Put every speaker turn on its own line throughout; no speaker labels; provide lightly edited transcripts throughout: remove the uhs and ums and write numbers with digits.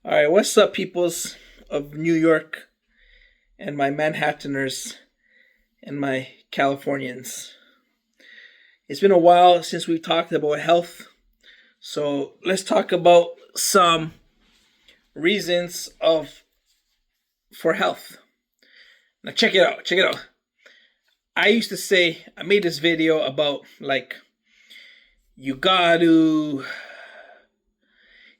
All right, what's up, peoples of New York and my Manhattaners and my Californians? It's been a while since we've talked about health, so let's talk about some reasons of for health. Now, check it out. Check it out. I used to say I made this video about you gotta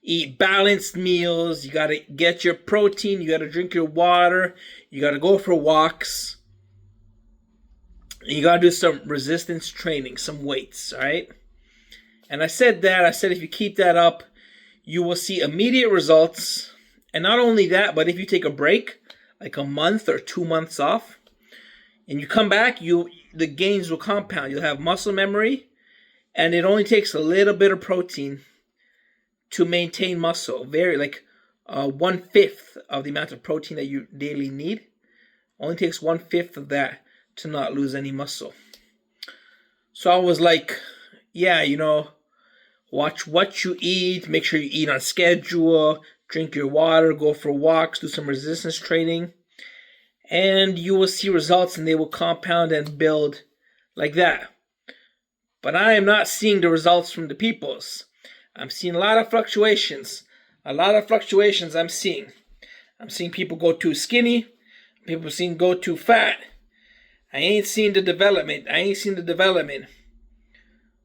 eat balanced meals, you gotta get your protein, you gotta drink your water, you gotta go for walks, you gotta do some resistance training, some weights, all right? And I said if you keep that up, you will see immediate results. And not only that, but if you take a break, like a month or 2 months off, and you come back, the gains will compound. You'll have muscle memory, and it only takes a little bit of protein to maintain muscle. Very 1/5 of the amount of protein that you daily need. Only takes 1/5 of that to not lose any muscle. So I was like, yeah, watch what you eat, make sure you eat on schedule, drink your water, go for walks, do some resistance training, and you will see results and they will compound and build like that. But I am not seeing the results from the peoples. I'm seeing a lot of fluctuations. I'm seeing. I'm seeing people go too skinny, people seeing go too fat. I ain't seen the development.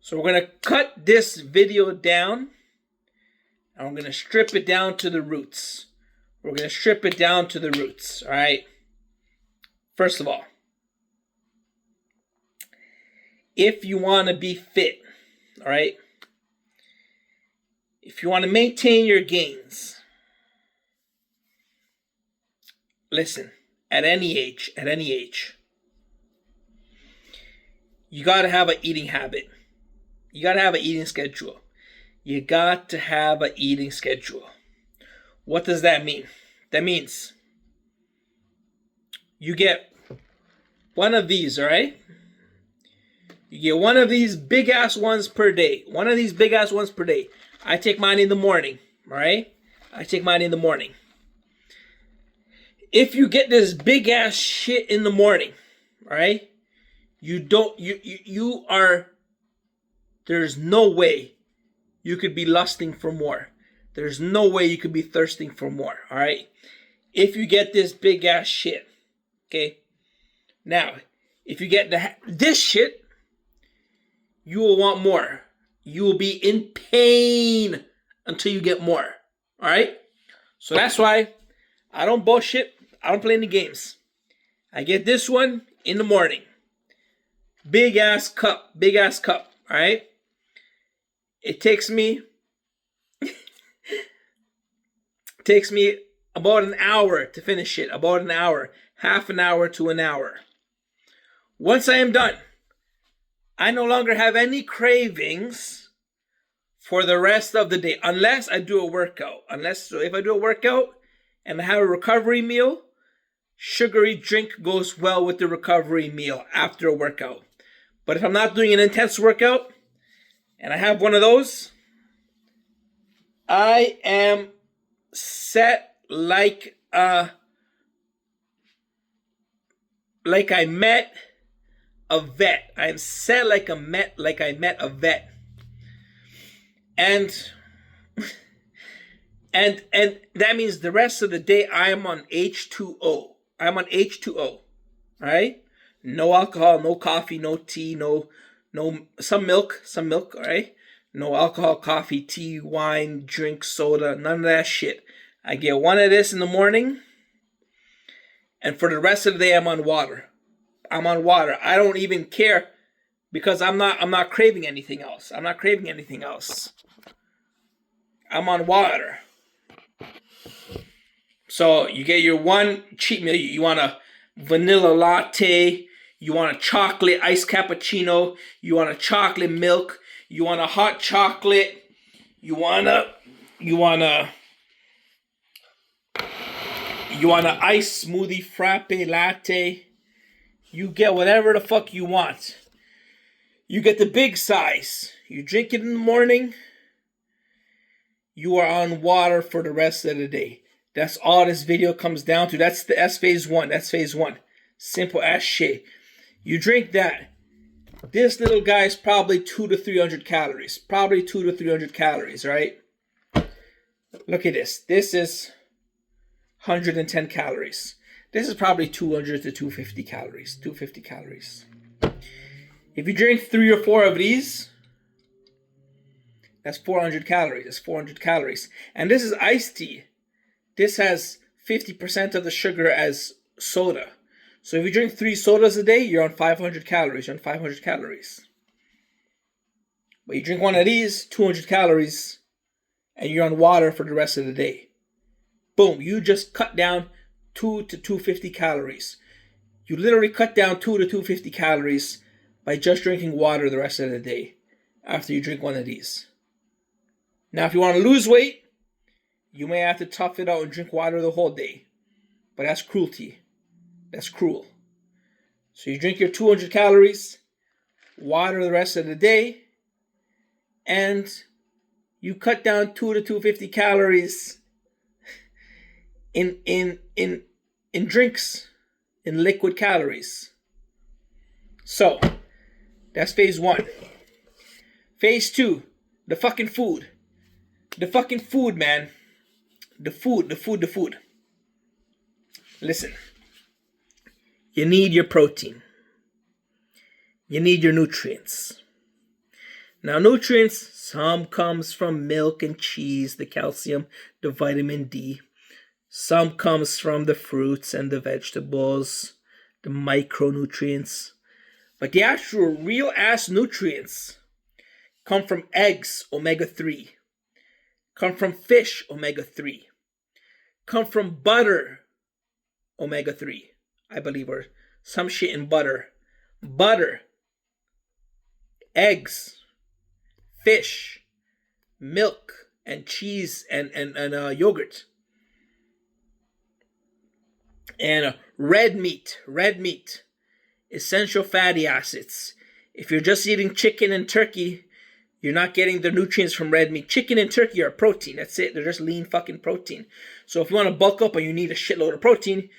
So we're going to cut this video down, and we're going to strip it down to the roots. All right? First of all, if you want to be fit, all right? If you want to maintain your gains, listen, at any age, you got to have an eating habit. You got to have an eating schedule. What does that mean? That means you get one of these, all right? You get one of these big ass ones per day. I take mine in the morning, all right? If you get this big ass shit in the morning, all right? There's no way you could be lusting for more. There's no way you could be thirsting for more, all right? If you get this big ass shit, okay? Now, if you get this shit, you will want more. You will be in pain until you get more, all right? So that's why I don't bullshit. I don't play any games. I get this one in the morning. Big ass cup, all right? It takes me about an hour to finish it. Half an hour to an hour. Once I am done, I no longer have any cravings for the rest of the day, unless I do a workout. If I do a workout and I have a recovery meal, sugary drink goes well with the recovery meal after a workout. But if I'm not doing an intense workout and I have one of those, I am set like I met a vet. I am set like I met a vet. And that means the rest of the day I am on H2O. All right? No alcohol, no coffee, no tea, no some milk, all right? No alcohol, coffee, tea, wine, drink, soda, none of that shit. I get one of this in the morning, and for the rest of the day I'm on water. I don't even care because I'm not craving anything else. I'm on water. So you get your one cheat meal. You want a vanilla latte, you want a chocolate iced cappuccino, you want a chocolate milk, you want a hot chocolate, you want a iced smoothie frappe latte. You get whatever the fuck you want. You get the big size. You drink it in the morning. you are on water for the rest of the day. That's all this video comes down to. That's phase one. That's phase one. Simple as shit. You drink that. This little guy is probably 200 to 300 calories. Probably 200 to 300 calories, right? Look at this. This is 110 calories. This is probably 200 to 250 calories. 250 calories. If you drink 3 or 4 of these, that's 400 calories. That's 400 calories. And this is iced tea. This has 50% of the sugar as soda. So if you drink 3 sodas a day, you're on 500 calories. You're on 500 calories. But you drink one of these, 200 calories, and you're on water for the rest of the day. Boom, you just cut down 2 to 250 calories. You literally cut down 2 to 250 calories by just drinking water the rest of the day after you drink one of these. Now, if you want to lose weight, you may have to tough it out and drink water the whole day. But that's cruelty. That's cruel. So you drink your 200 calories, water the rest of the day, and you cut down 2 to 250 calories in drinks, in liquid calories. So, that's phase one. Phase two, the fucking food. The fucking food, man. The food. Listen. You need your protein. You need your nutrients. Now, nutrients, some comes from milk and cheese, the calcium, the vitamin D. Some comes from the fruits and the vegetables, the micronutrients. But the actual real ass nutrients come from eggs, omega-3. Come from fish, omega-3. Come from butter, omega-3. I believe, or some shit in butter. Butter, eggs, fish, milk, and cheese, and yogurt. And red meat, essential fatty acids. If you're just eating chicken and turkey, you're not getting the nutrients from red meat. Chicken and turkey are protein. That's it. They're just lean fucking protein. So if you want to bulk up and you need a shitload of protein,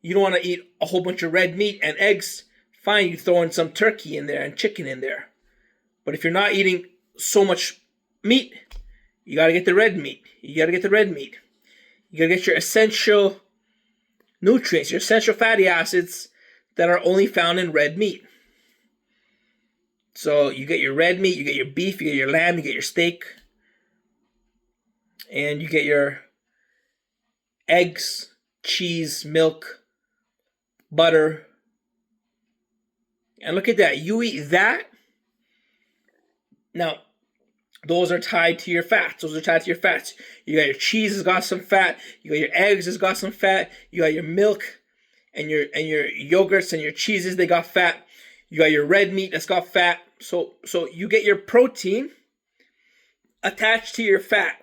you don't want to eat a whole bunch of red meat and eggs. Fine, you throw in some turkey in there and chicken in there. But if you're not eating so much meat, you got to get the red meat. You got to get your essential nutrients, your essential fatty acids that are only found in red meat. So you get your red meat, you get your beef, you get your lamb, you get your steak, and you get your eggs, cheese, milk, butter. And look at that. You eat that. Now, those are tied to your fats. You got your cheese has got some fat. You got your eggs has got some fat. You got your milk and your yogurts and your cheeses, they got fat. You got your red meat that's got fat. So you get your protein attached to your fat.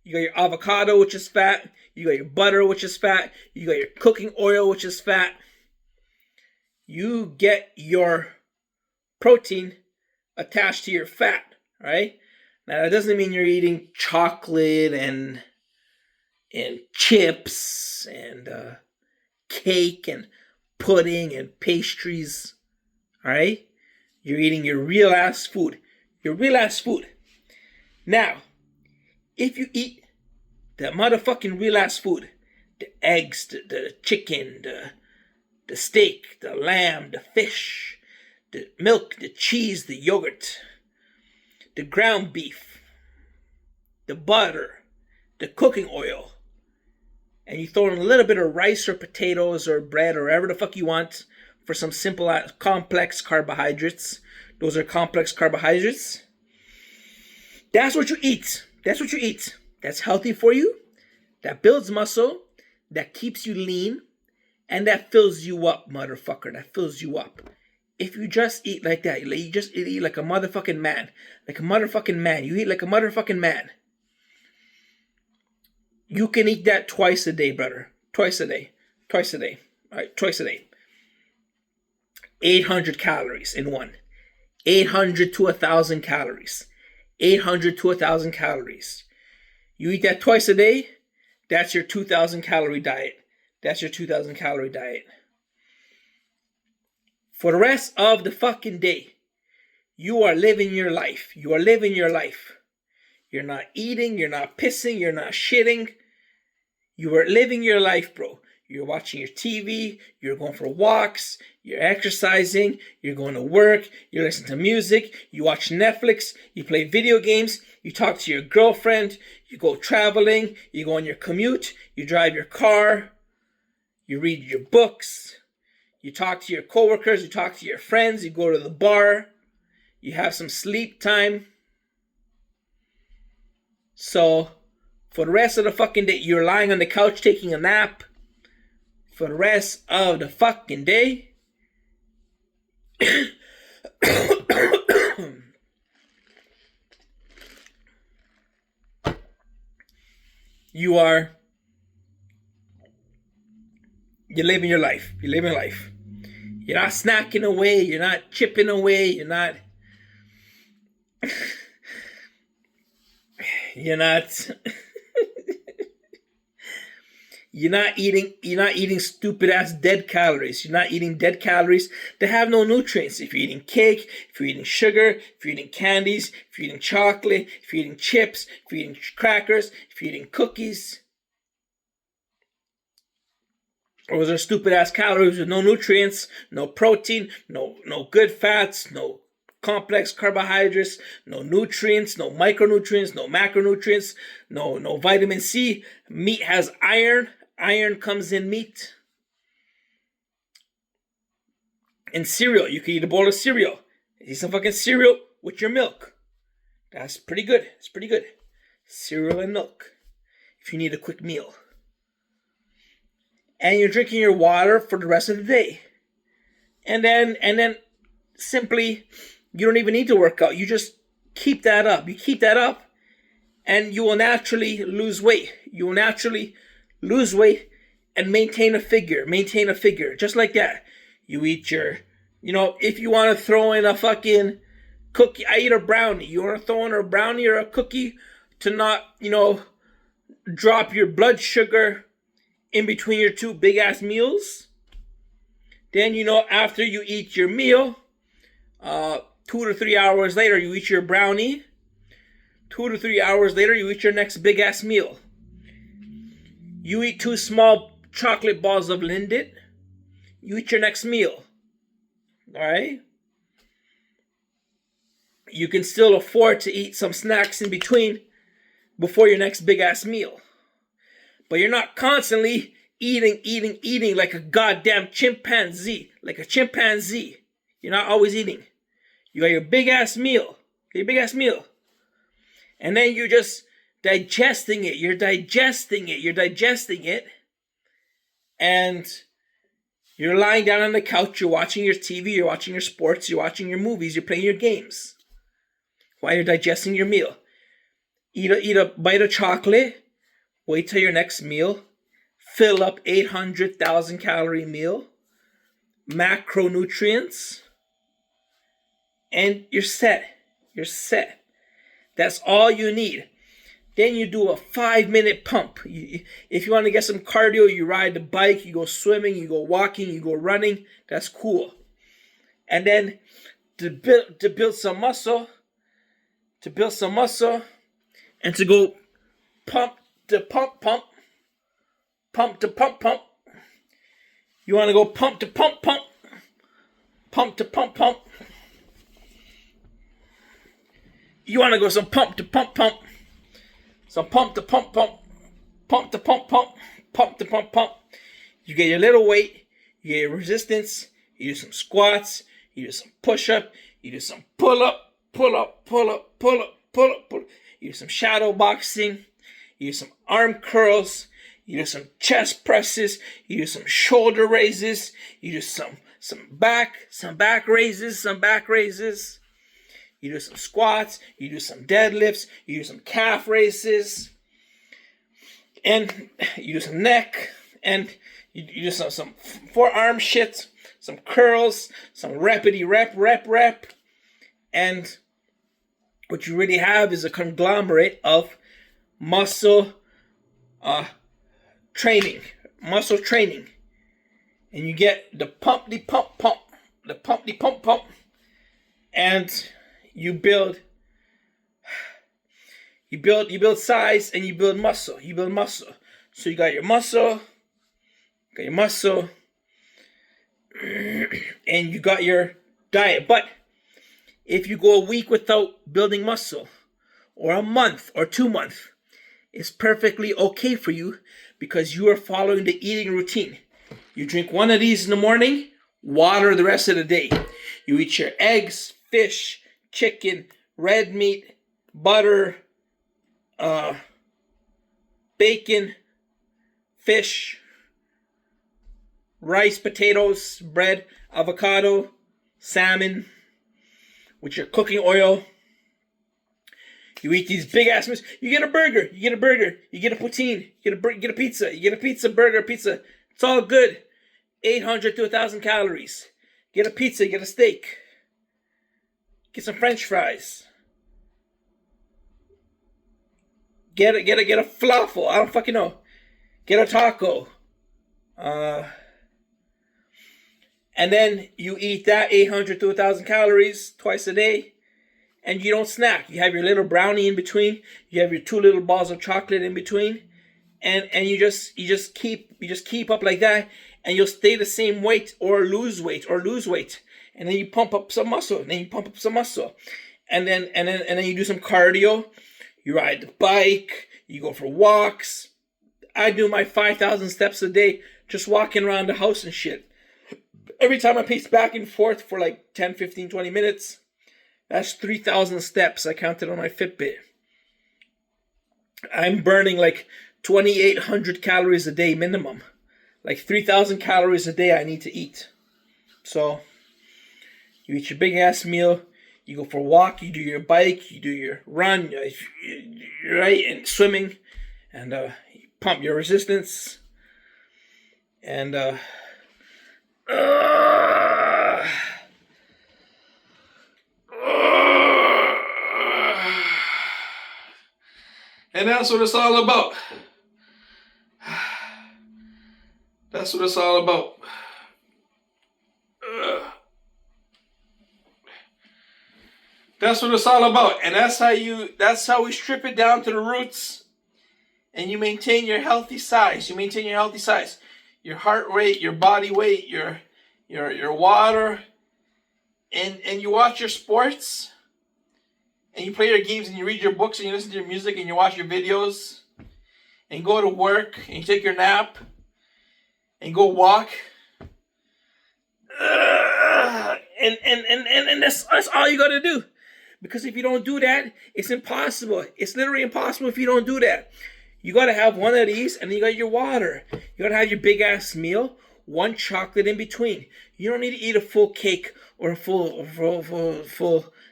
You got your avocado, which is fat. You got your butter, which is fat. You got your cooking oil, which is fat. You get your protein attached to your fat, right? Now, that doesn't mean you're eating chocolate and chips and cake and pudding and pastries, all right? You're eating your real ass food. Now, if you eat the motherfucking real ass food, the eggs, the chicken, the steak, the lamb, the fish, the milk, the cheese, the yogurt, the ground beef, the butter, the cooking oil, and you throw in a little bit of rice or potatoes or bread or whatever the fuck you want for some simple, complex carbohydrates. Those are complex carbohydrates. That's what you eat. That's healthy for you. That builds muscle. That keeps you lean. And that fills you up, motherfucker. That fills you up. If you just eat like that, you just eat like a motherfucking man. Like a motherfucking man. You eat like a motherfucking man. You can eat that twice a day, brother. Twice a day. All right, twice a day. 800 calories in one. 800 to 1,000 calories. 800 to 1,000 calories. You eat that twice a day, that's your 2,000 calorie diet. That's your 2,000 calorie diet. For the rest of the fucking day, you are living your life. You are living your life. You're not eating, you're not pissing, you're not shitting. You are living your life, bro. You're watching your TV, you're going for walks, you're exercising, you're going to work, you listen to music, you watch Netflix, you play video games, you talk to your girlfriend, you go traveling, you go on your commute, you drive your car, you read your books, you talk to your coworkers, you talk to your friends, you go to the bar, you have some sleep time. So, for the rest of the fucking day, you're lying on the couch taking a nap. For the rest of the fucking day, you're living your life. You're living life. You're not snacking away. You're not chipping away. You're not You're not eating stupid ass dead calories. You're not eating dead calories that have no nutrients. If you're eating cake, if you're eating sugar, if you're eating candies, if you're eating chocolate, if you're eating chips, if you're eating crackers, if you're eating cookies, those are stupid ass calories with no nutrients, no protein, no good fats, no complex carbohydrates, no nutrients, no micronutrients, no macronutrients, no vitamin C. Meat has iron. Iron comes in meat. And cereal. You can eat a bowl of cereal. Eat some fucking cereal with your milk. That's pretty good. It's pretty good. Cereal and milk. If you need a quick meal. And you're drinking your water for the rest of the day. And then simply, you don't even need to work out. You just keep that up. You keep that up, and you will naturally lose weight. You will naturally lose weight and maintain a figure. Maintain a figure. Just like that. You eat your, if you want to throw in a fucking cookie, I eat a brownie. You want to throw in a brownie or a cookie to not, drop your blood sugar in between your two big ass meals. Then, after you eat your meal, 2 to 3 hours later, you eat your brownie. 2 to 3 hours later, you eat your next big ass meal. You eat 2 small chocolate balls of Lindt. You eat your next meal. Alright? You can still afford to eat some snacks in between before your next big ass meal. But you're not constantly eating like a goddamn chimpanzee. Like a chimpanzee. You're not always eating. You got your big ass meal. And then you're just digesting it. You're digesting it. And you're lying down on the couch. You're watching your TV. You're watching your sports. You're watching your movies. You're playing your games. While you're digesting your meal. Eat a bite of chocolate. Wait till your next meal. Fill up 800,000 calorie meal. Macronutrients. And you're set. That's all you need. Then you do a 5-minute pump. If you want to get some cardio, you ride the bike, you go swimming, you go walking, you go running. That's cool. And then to build some muscle, and to go pump. You want to go pump to pump. You want to go some pump to pump. Some pump to pump. Pump to pump. You get your little weight. You get your resistance. You do some squats. You do some push-up. You do some pull-up. You do some shadow boxing. You do some arm curls. You do some chest presses. You do some shoulder raises. You do some back raises. You do some squats. You do some deadlifts. You do some calf raises. And you do some neck. And you do some forearm shit. Some curls. Some repity rep. And what you really have is a conglomerate of muscle training, muscle training, and you get the pump, and you build size and you build muscle. So you got your muscle, and you got your diet. But if you go a week without building muscle, or a month or 2 months, it's perfectly okay for you because you are following the eating routine. You drink one of these in the morning, water the rest of the day. You eat your eggs, fish, chicken, red meat, butter, bacon, fish, rice, potatoes, bread, avocado, salmon, with your cooking oil. You eat these big ass meals. You get a burger. You get a poutine. You get a pizza. You get a pizza, burger, pizza. It's all good. 800 to 1,000 calories. Get a pizza. Get a steak. Get some French fries. Get a falafel. I don't fucking know. Get a taco. And then you eat that 800 to 1,000 calories twice a day. And you don't snack. You have your little brownie in between. You have your 2 little balls of chocolate in between, and you just keep up like that, and you'll stay the same weight or lose weight, and then you pump up some muscle, and then you do some cardio. You ride the bike. You go for walks. I do my 5,000 steps a day just walking around the house and shit. Every time I pace back and forth for like 10, 15, 20 minutes. That's 3,000 steps I counted on my Fitbit. I'm burning like 2,800 calories a day minimum. Like 3,000 calories a day I need to eat. So, you eat your big ass meal, you go for a walk, you do your bike, you do your run, right, and swimming, and you pump your resistance, and and that's what it's all about. That's what it's all about. That's what it's all about. And that's how we strip it down to the roots. And you maintain your healthy size. Your heart rate, your body weight, your water. And you watch your sports. And you play your games and you read your books and you listen to your music and you watch your videos. And you go to work and you take your nap. And you go walk. And that's all you gotta do. Because if you don't do that, it's impossible. It's literally impossible if you don't do that. You gotta have one of these and then you got your water. You gotta have your big ass meal, one chocolate in between. You don't need to eat a full cake or a full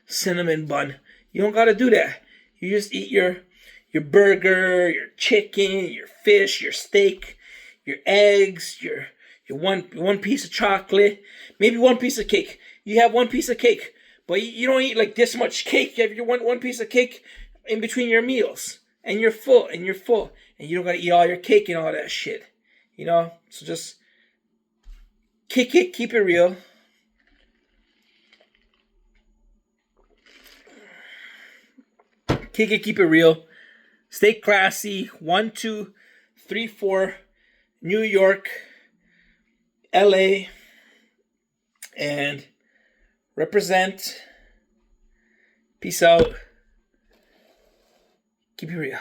cinnamon bun. You don't gotta do that. You just eat your burger, your chicken, your fish, your steak, your eggs, your one piece of chocolate, maybe one piece of cake. You have one piece of cake, but you don't eat like this much cake. You have your one piece of cake in between your meals, and you're full, and you don't gotta eat all your cake and all that shit. You know, so just kick it, keep it real. Kick it, keep it real. Stay classy. 1, 2, 3, 4. New York, LA, and represent. Peace out. Keep it real.